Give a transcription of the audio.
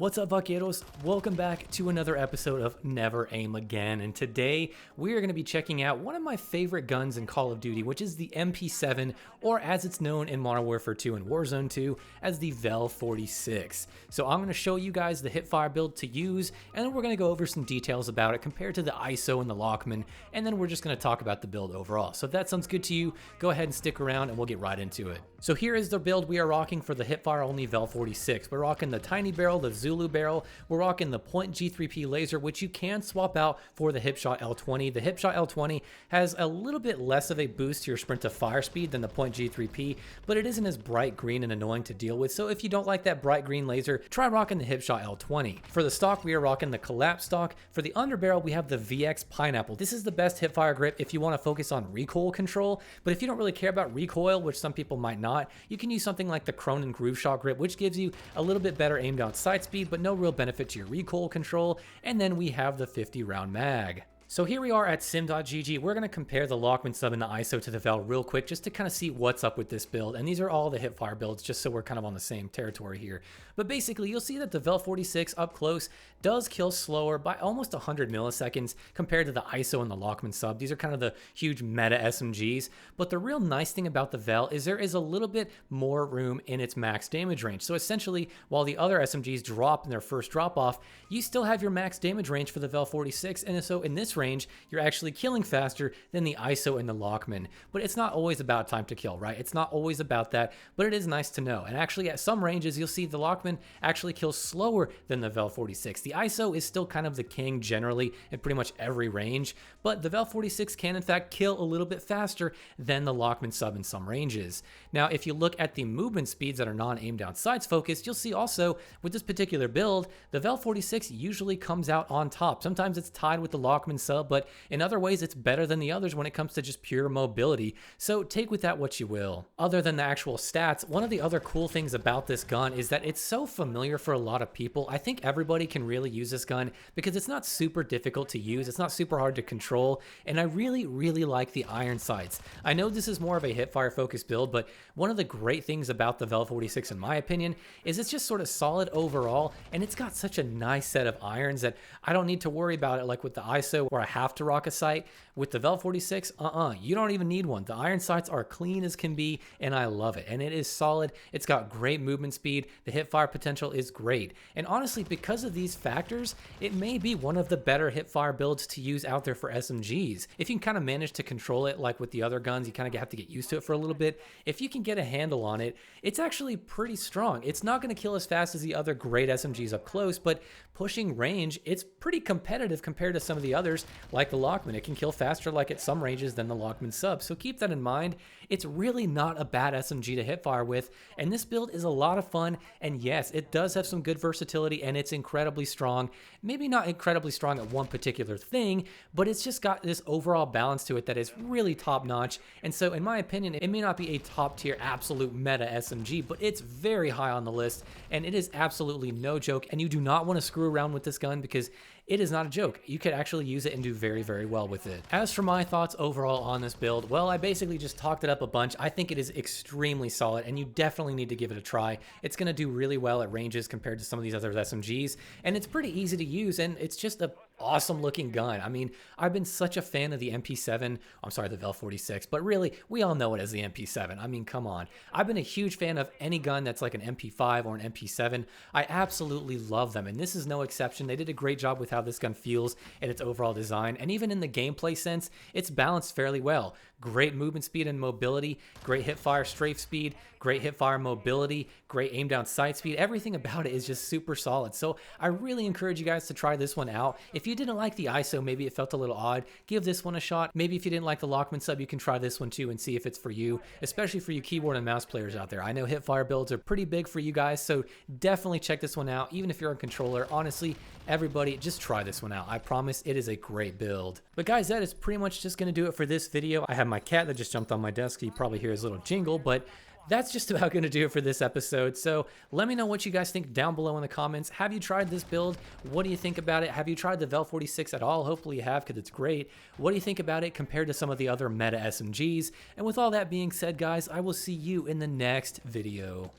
What's up, vaqueros? Welcome back to another episode of Never Aim Again, and today we are going to be checking out one of my favorite guns in Call of Duty, which is the MP7, or as it's known in Modern Warfare 2 and Warzone 2, as the Vel-46. So I'm going to show you guys the Hipfire build to use, and then we're going to go over some details about it compared to the ISO and the Lachmann, and then we're just going to talk about the build overall. So if that sounds good to you, go ahead and stick around and we'll get right into it. So here is the build we are rocking for the Hipfire only Vel-46. We're rocking the tiny barrel, the Zulu barrel. We're rocking the point G3P laser, which you can swap out for the Hipshot L20. The Hipshot L20 has a little bit less of a boost to your sprint to fire speed than the point G3P, but it isn't as bright green and annoying to deal with. So if you don't like that bright green laser, try rocking the Hipshot L20. For the stock, we are rocking the collapse stock. For the underbarrel, we have the VX Pineapple. This is the best Hipfire grip if you want to focus on recoil control, but if you don't really care about recoil, which some people might not, you can use something like the Cronin Groove Shot grip, which gives you a little bit better aim down sight speed, but no real benefit to your recoil control. And then we have the 50 round mag. So here we are at sim.gg. We're going to compare the Lachmann Sub and the ISO to the Vel real quick just to kind of see what's up with this build. And these are all the Hipfire builds just so we're kind of on the same territory here. But basically you'll see that the Vel-46 up close does kill slower by almost 100 milliseconds compared to the ISO and the Lachmann Sub. These are kind of the huge meta SMGs. But the real nice thing about the Vel is there is a little bit more room in its max damage range. So essentially, while the other SMGs drop in their first drop off, you still have your max damage range for the Vel-46. And so in this range, you're actually killing faster than the ISO and the Lachmann. But it's not always about time to kill, right? It's not always about that, but it is nice to know. And actually at some ranges, you'll see the Lachmann actually kills slower than the Vel-46. The ISO is still kind of the king generally in pretty much every range, but the Vel-46 can in fact kill a little bit faster than the Lachmann Sub in some ranges. Now, if you look at the movement speeds that are non-aim down sights focused, you'll see also with this particular build, the Vel-46 usually comes out on top. Sometimes it's tied with the Lachmann Sub, but in other ways it's better than the others when it comes to just pure mobility. So take with that what you will. Other than the actual stats, one of the other cool things about this gun is that it's so familiar for a lot of people. I think everybody can really use this gun because it's not super difficult to use. It's not super hard to control. And I really like the iron sights. I know this is more of a Hipfire focused build, but one of the great things about the Vel-46 in my opinion is it's just sort of solid overall, and it's got such a nice set of irons that I don't need to worry about it like with the ISO where I have to rock a sight. With the Vel-46, you don't even need one. The iron sights are clean as can be, and I love it. And it is solid. It's got great movement speed. The hipfire potential is great. And honestly, because of these factors, it may be one of the better hipfire builds to use out there for SMGs. If you can kind of manage to control it like with the other guns, you kind of have to get used to it for a little bit. If you can get a handle on it, it's actually pretty strong. It's not going to kill as fast as the other great SMGs up close, but pushing range, it's pretty competitive compared to some of the others like the Lachmann. It can kill faster like at some ranges than the Lachmann Sub. So keep that in mind. It's really not a bad SMG to hipfire with, and this build is a lot of fun. And yes, it does have some good versatility and it's incredibly strong. Maybe not incredibly strong at one particular thing, but it's just got this overall balance to it that is really top notch. And so in my opinion, it may not be a top tier absolute meta SMG, but it's very high on the list and it is absolutely no joke. And you do not want to screw around with this gun because it is not a joke. You could actually use it and do very well with it. As for my thoughts overall on this build, well, I basically just talked it up a bunch. I think it is extremely solid and you definitely need to give it a try. It's going to do really well at ranges compared to some of these other SMGs, and it's pretty easy to use, and it's just a awesome looking gun. I mean, I've been such a fan of the MP7, I'm sorry, the Vel-46, but really, we all know it as the MP7. I mean, come on. I've been a huge fan of any gun that's like an MP5 or an MP7. I absolutely love them, and this is no exception. They did a great job with how this gun feels and its overall design, and even in the gameplay sense, it's balanced fairly well. Great movement speed and mobility, great hipfire strafe speed, great hipfire mobility, great aim down sight speed. Everything about it is just super solid. So I really encourage you guys to try this one out. If you didn't like the ISO, maybe it felt a little odd, give this one a shot. Maybe if you didn't like the Lachmann Sub, you can try this one too and see if it's for you, especially for you keyboard and mouse players out there. I know hipfire builds are pretty big for you guys, so definitely check this one out. Even if you're a controller, honestly, everybody just try this one out. I promise it is a great build. But guys, that is pretty much just going to do it for this video. I have my cat that just jumped on my desk. You probably hear his little jingle, but that's just about going to do it for this episode. So let me know what you guys think down below in the comments. Have you tried this build? What do you think about it? Have you tried the Vel-46 at all? Hopefully you have, because it's great. What do you think about it compared to some of the other meta SMGs? And with all that being said, guys, I will see you in the next video.